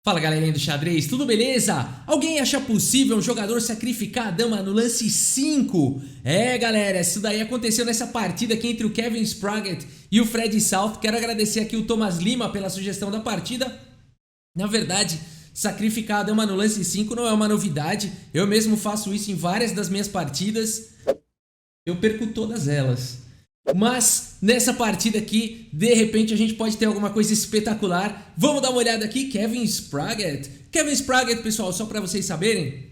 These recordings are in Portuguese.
Fala galerinha do xadrez, tudo beleza? Alguém acha possível um jogador sacrificar a dama no lance 5? Galera, isso daí aconteceu nessa partida aqui entre o Kevin Spraggett e o Fred South. Quero agradecer aqui o Thomas Lima pela sugestão da partida. Na verdade, sacrificar a dama no lance 5 não é uma novidade. Eu mesmo faço isso em várias das minhas partidas. Eu perco todas elas. Mas nessa partida aqui, de repente a gente pode ter alguma coisa espetacular. Vamos dar uma olhada aqui, Kevin Spraggett. Kevin Spraggett, pessoal, só para vocês saberem,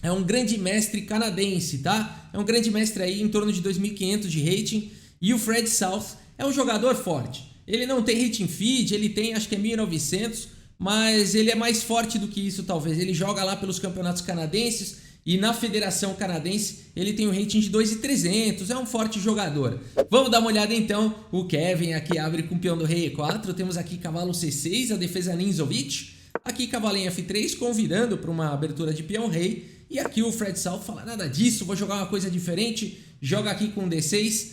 é um grande mestre canadense, tá? É um grande mestre aí em torno de 2.500 de rating. E o Fred South é um jogador forte. Ele não tem rating feed, ele tem acho que é 1.900, mas ele é mais forte do que isso talvez. Ele joga lá pelos campeonatos canadenses. E na Federação Canadense ele tem um rating de 2.300, é um forte jogador. Vamos dar uma olhada então. O Kevin aqui abre com o peão do rei E4, temos aqui cavalo C6, a defesa Ninzovic. Aqui cavalo em F3, convidando para uma abertura de peão rei. E aqui o Fred South fala, nada disso, vou jogar uma coisa diferente. Joga aqui com D6.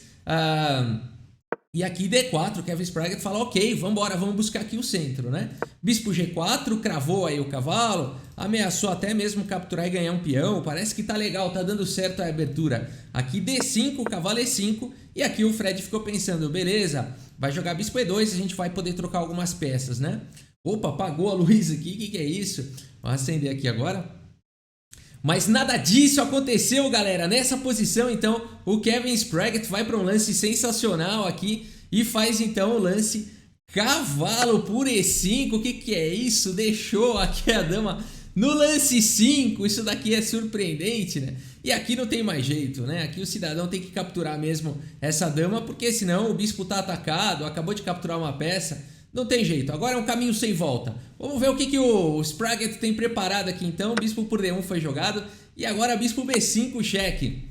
E aqui D4, Kevin Spraggett fala, ok, vambora, vamos buscar aqui o centro, né? Bispo G4, cravou aí o cavalo, ameaçou até mesmo capturar e ganhar um peão, parece que tá legal, tá dando certo a abertura. Aqui D5, cavalo E5, e aqui o Fred ficou pensando, beleza, vai jogar bispo E2, a gente vai poder trocar algumas peças, né? Opa, apagou a luz aqui, o que é isso? Vamos acender aqui agora. Mas nada disso aconteceu, galera. Nessa posição, então, o Kevin Spraggett vai para um lance sensacional aqui e faz, então, o lance cavalo por E5. O que é isso? Deixou aqui a dama no lance 5. Isso daqui é surpreendente, né? E aqui não tem mais jeito, né? Aqui o cidadão tem que capturar mesmo essa dama, porque senão o bispo tá atacado, acabou de capturar uma peça. Não tem jeito, agora é um caminho sem volta. Vamos ver o que o Spraggett tem preparado aqui então. Bispo por D1 foi jogado. E agora bispo B5, cheque.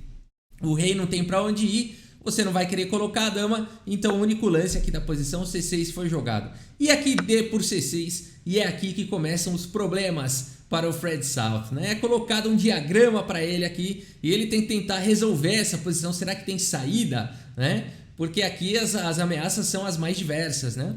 O rei não tem para onde ir. Você não vai querer colocar a dama. Então o único lance aqui da posição C6 foi jogado. E aqui D por C6. E é aqui que começam os problemas para o Fred South, né? É colocado um diagrama para ele aqui. E ele tem que tentar resolver essa posição. Será que tem saída, né? Porque aqui as ameaças são as mais diversas, né?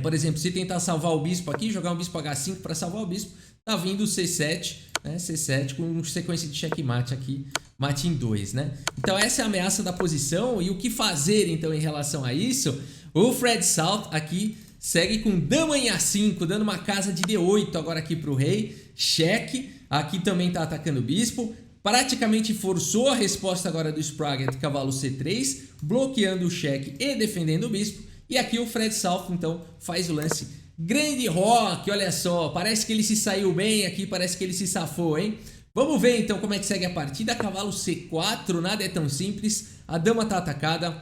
Por exemplo, se tentar salvar o bispo aqui, jogar um bispo H5 para salvar o bispo, tá vindo o C7, né? C7 com sequência de checkmate aqui, mate em 2, né? Então essa é a ameaça da posição e o que fazer então em relação a isso? O Fred South aqui segue com dama em A5, dando uma casa de D8 agora aqui para o rei, cheque, aqui também tá atacando o bispo, praticamente forçou a resposta agora do Spraggett, cavalo C3, bloqueando o cheque e defendendo o bispo. E aqui o Fred South, então, faz o lance grande rock, olha só, parece que ele se saiu bem aqui, parece que ele se safou, hein? Vamos ver, então, como é que segue a partida. Cavalo C4, nada é tão simples, a dama tá atacada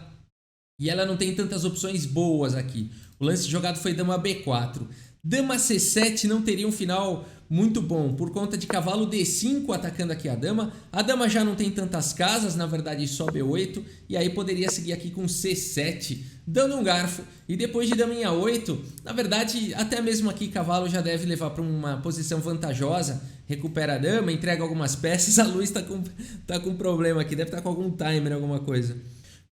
e ela não tem tantas opções boas aqui. O lance jogado foi dama B4. Dama C7 não teria um final muito bom, por conta de cavalo D5 atacando aqui a dama. A dama já não tem tantas casas, na verdade só B8, e aí poderia seguir aqui com C7, dando um garfo. E depois de dama em A8, na verdade até mesmo aqui cavalo já deve levar para uma posição vantajosa, recupera a dama, entrega algumas peças. A luz tá com problema aqui, deve estar com algum timer, alguma coisa.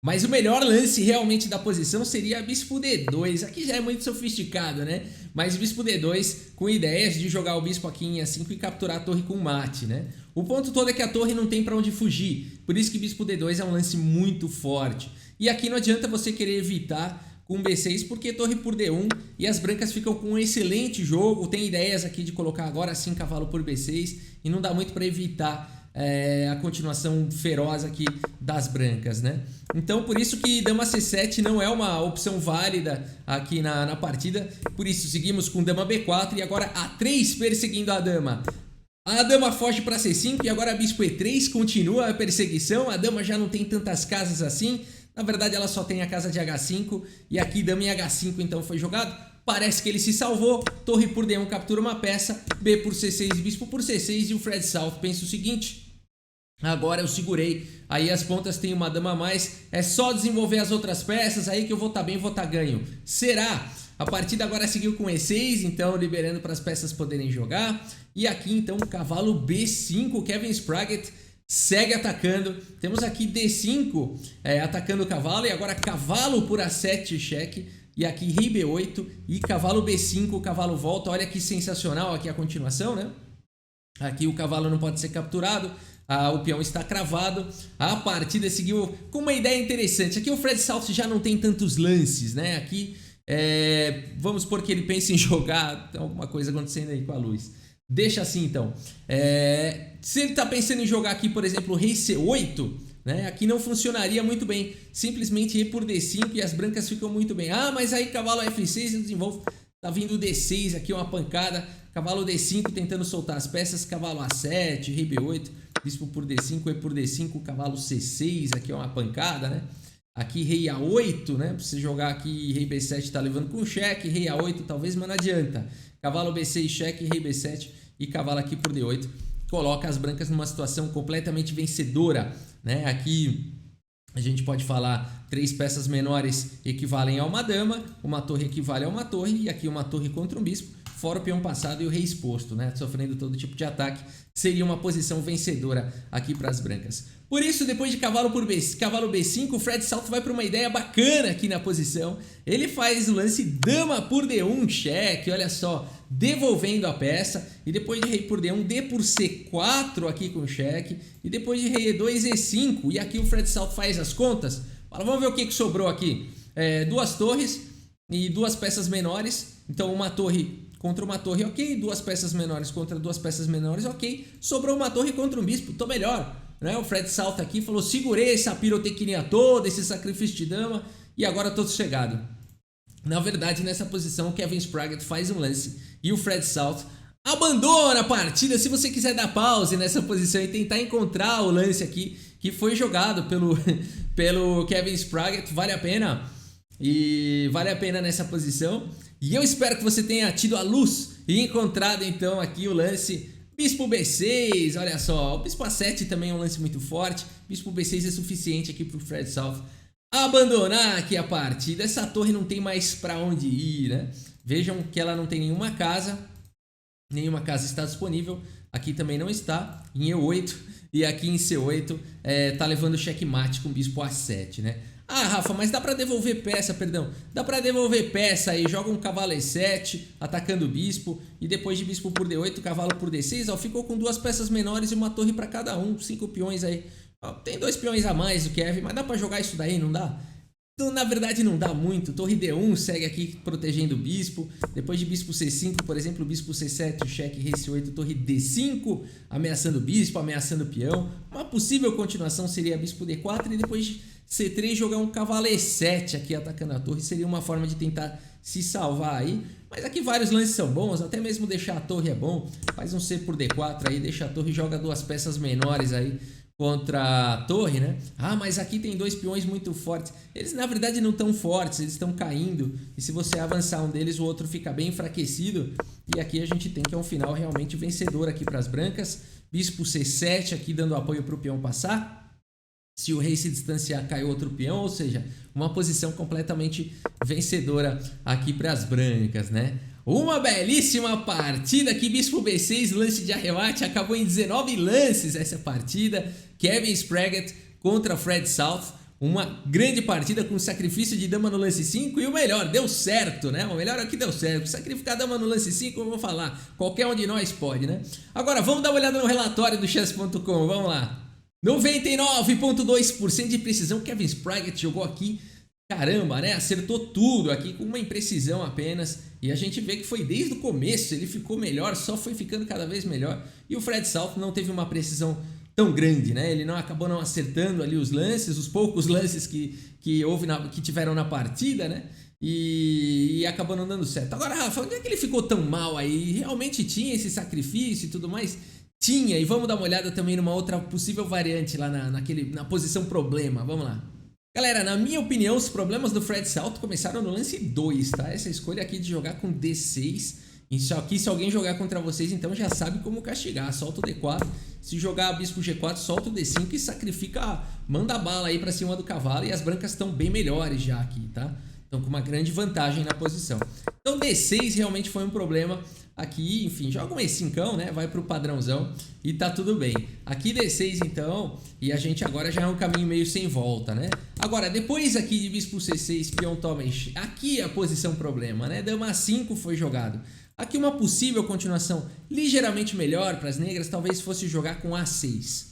Mas o melhor lance realmente da posição seria bispo D2. Aqui já é muito sofisticado, né? Mas bispo D2 com ideias de jogar o bispo aqui em A5 e capturar a torre com mate, né? O ponto todo é que a torre não tem para onde fugir. Por isso que bispo D2 é um lance muito forte. E aqui não adianta você querer evitar com B6, porque torre por D1 e as brancas ficam com um excelente jogo. Tem ideias aqui de colocar agora sim cavalo por B6 e não dá muito para evitar a continuação feroz aqui das brancas, né? Então por isso que dama C7 não é uma opção válida aqui na partida. Por isso seguimos com dama B4 e agora A3 perseguindo a dama. A dama foge para C5 e agora bispo E3 continua a perseguição. A dama já não tem tantas casas assim. Na verdade ela só tem a casa de H5 e aqui dama em H5 então foi jogado. Parece que ele se salvou, torre por D1 captura uma peça, B por C6, bispo por C6 e o Fred South pensa o seguinte, agora eu segurei, aí as pontas tem uma dama a mais, é só desenvolver as outras peças aí que eu vou estar bem, vou estar ganho. Será? A partida agora seguiu com E6, então liberando para as peças poderem jogar. E aqui então cavalo B5, Kevin Spraggett segue atacando. Temos aqui D5 atacando o cavalo e agora cavalo por A7 cheque. e aqui rei B8 e cavalo B5, o cavalo volta. Olha que sensacional aqui a continuação, né? Aqui o cavalo não pode ser capturado, o peão está cravado. A partida seguiu com uma ideia interessante. Aqui o Fred South já não tem tantos lances, né? Aqui vamos supor que ele pense em jogar, tem alguma coisa acontecendo aí com a luz. Deixa assim então. Se ele está pensando em jogar aqui, por exemplo, rei C8, né? Aqui não funcionaria muito bem. Simplesmente rei por D5 e as brancas ficam muito bem. Mas aí cavalo F6 eu desenvolvo. Tá vindo D6 aqui, uma pancada. Cavalo D5 tentando soltar as peças. Cavalo A7, rei B8, bispo por D5, rei por D5, cavalo C6. Aqui é uma pancada, né? Aqui rei A8, né? Pra você jogar aqui rei B7 tá levando com cheque. Rei A8 talvez, mas não adianta. Cavalo B6, cheque, rei B7 e cavalo aqui por D8. Coloca as brancas numa situação completamente vencedora, né? Aqui a gente pode falar 3 peças menores equivalem a uma dama, uma torre equivale a uma torre e aqui uma torre contra um bispo, fora o peão passado e o rei exposto, né? Sofrendo todo tipo de ataque, seria uma posição vencedora aqui para as brancas. Por isso, depois de cavalo B5, o Fred South vai para uma ideia bacana aqui na posição. Ele faz o lance dama por D1, cheque, olha só, devolvendo a peça. E depois de rei por D1, D por C4 aqui com cheque. E depois de rei E2, E5. E aqui o Fred South faz as contas. Fala, vamos ver o que sobrou aqui. 2 torres e 2 peças menores. Então uma torre contra uma torre, ok. 2 peças menores contra 2 peças menores, ok. Sobrou uma torre contra um bispo, tô melhor. Né? O Fred South aqui falou, segurei essa pirotecnia toda, esse sacrifício de dama e agora tô sossegado. Na verdade, nessa posição, o Kevin Spraggett faz um lance e o Fred South abandona a partida. Se você quiser dar pause nessa posição e tentar encontrar o lance aqui que foi jogado pelo Kevin Spraggett, vale a pena. E vale a pena nessa posição. E eu espero que você tenha tido a luz e encontrado então aqui o lance bispo B6, olha só, o bispo A7 também é um lance muito forte, bispo B6 é suficiente aqui para o Fred South abandonar aqui a partida. Essa torre não tem mais para onde ir, né? Vejam que ela não tem nenhuma casa está disponível, aqui também não está, em E8 e aqui em C8 tá levando checkmate com bispo A7, né? Rafa, mas dá pra devolver peça, dá pra devolver peça aí, joga um cavalo E7, atacando o bispo, e depois de bispo por D8, cavalo por D6, ó, ficou com 2 peças menores e uma torre pra cada um, 5 peões aí. Ó, tem 2 peões a mais do Kevin, mas dá pra jogar isso daí, não dá? Então, na verdade não dá muito, torre D1 segue aqui protegendo o bispo, depois de bispo C5, por exemplo, bispo C7, cheque, rei C8, torre D5, ameaçando o bispo, ameaçando o peão. Uma possível continuação seria bispo D4 e depois de C3 jogar um cavalo E7 aqui atacando a torre, seria uma forma de tentar se salvar aí. Mas aqui vários lances são bons, até mesmo deixar a torre é bom. Faz um C por D4 aí, deixa a torre e joga 2 peças menores aí contra a torre, né? Mas aqui tem 2 peões muito fortes. Eles na verdade não estão fortes, eles estão caindo. E se você avançar um deles, o outro fica bem enfraquecido. E aqui a gente tem que é um final realmente vencedor aqui para as brancas. Bispo C7 aqui dando apoio para o peão passar. Se o rei se distanciar, cai outro peão, ou seja, uma posição completamente vencedora aqui para as brancas, né? Uma belíssima partida aqui, bispo B6, lance de arremate, acabou em 19 lances essa partida. Kevin Spraggett contra Fred South, uma grande partida com sacrifício de dama no lance 5 e o melhor, deu certo, né? O melhor aqui deu certo, sacrificar dama no lance 5, eu vou falar, qualquer um de nós pode, né? Agora vamos dar uma olhada no relatório do chess.com, vamos lá. 99,2% de precisão, Kevin Spraggett jogou aqui, caramba, né? Acertou tudo aqui com uma imprecisão apenas. E a gente vê que foi desde o começo, ele ficou melhor, só foi ficando cada vez melhor. E o Fred South não teve uma precisão tão grande, né? Ele acabou não acertando ali os lances, os poucos lances que tiveram na partida, né? E acabou não dando certo. Agora, Rafa, onde é que ele ficou tão mal aí? Realmente tinha esse sacrifício e tudo mais? Tinha, e vamos dar uma olhada também numa outra possível variante lá na posição problema, vamos lá. Galera, na minha opinião, os problemas do Fred South começaram no lance 2, tá? Essa escolha aqui de jogar com D6, isso aqui se alguém jogar contra vocês, então já sabe como castigar, solta o D4, se jogar bispo G4, solta o D5 e sacrifica, manda a bala aí pra cima do cavalo e as brancas estão bem melhores já aqui, tá? Estão com uma grande vantagem na posição. Então D6 realmente foi um problema aqui, enfim, joga um E5, né? Vai pro padrãozão e tá tudo bem. Aqui D6 então, e a gente agora já é um caminho meio sem volta, né? Agora, depois aqui de bispo C6, peão toma, aqui é a posição problema, né? Dama A5 foi jogado. Aqui uma possível continuação ligeiramente melhor para as negras, talvez fosse jogar com A6.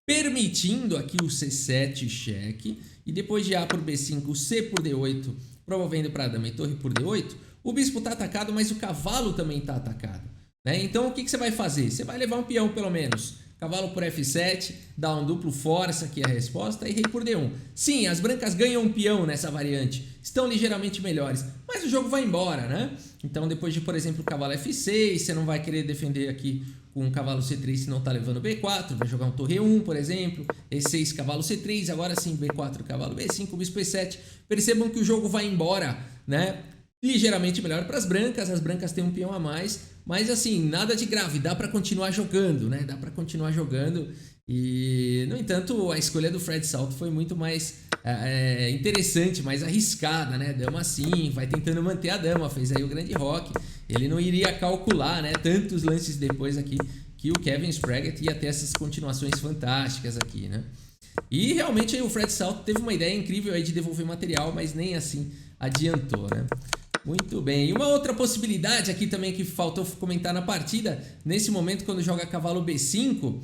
Permitindo aqui o C7 cheque, e depois de A por B5, C por D8, promovendo para a dama e torre por D8, o bispo está atacado, mas o cavalo também está atacado, né? Então o que você vai fazer? Você vai levar um peão pelo menos. Cavalo por F7, dá um duplo força, aqui é a resposta, e rei por D1. Sim, as brancas ganham um peão nessa variante, estão ligeiramente melhores, mas o jogo vai embora, né? Então depois de, por exemplo, cavalo F6, você não vai querer defender aqui com o cavalo C3 se não está levando B4, vai jogar um torre E1, por exemplo, E6, cavalo C3, agora sim B4, cavalo B5, bispo E7. Percebam que o jogo vai embora, né? Ligeiramente melhor para as brancas têm um peão a mais, mas assim, nada de grave, dá para continuar jogando, né? Dá para continuar jogando e, no entanto, a escolha do Fred Salto foi muito mais interessante, mais arriscada, né? Dama assim, vai tentando manter a dama, fez aí o grande roque, ele não iria calcular, né? Tantos lances depois aqui que o Kevin Spraggett ia ter essas continuações fantásticas aqui, né? E realmente aí o Fred Salto teve uma ideia incrível aí de devolver material, mas nem assim adiantou, né? Muito bem, e uma outra possibilidade aqui também que faltou comentar na partida, nesse momento quando joga cavalo B5,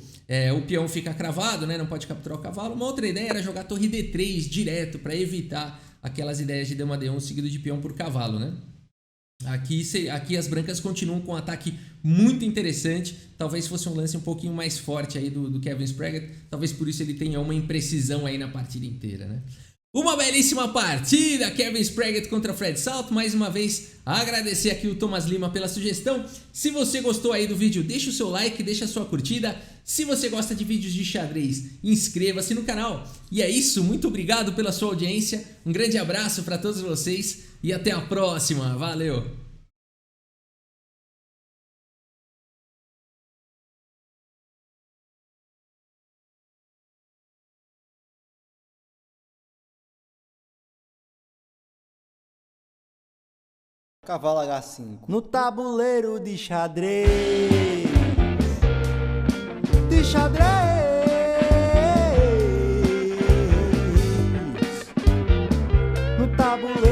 o peão fica cravado, né? Não pode capturar o cavalo. Uma outra ideia era jogar torre D3 direto para evitar aquelas ideias de dama D1 seguido de peão por cavalo, né? Aqui as brancas continuam com um ataque muito interessante, talvez fosse um lance um pouquinho mais forte aí do Kevin Spraggett, talvez por isso ele tenha uma imprecisão aí na partida inteira, né? Uma belíssima partida, Kevin Spraggett contra Fred Salto. Mais uma vez, agradecer aqui o Thomas Lima pela sugestão. Se você gostou aí do vídeo, deixa o seu like, deixa a sua curtida. Se você gosta de vídeos de xadrez, inscreva-se no canal. E é isso, muito obrigado pela sua audiência. Um grande abraço para todos vocês e até a próxima. Valeu! Cavalo H5 no tabuleiro de xadrez. De xadrez. No tabuleiro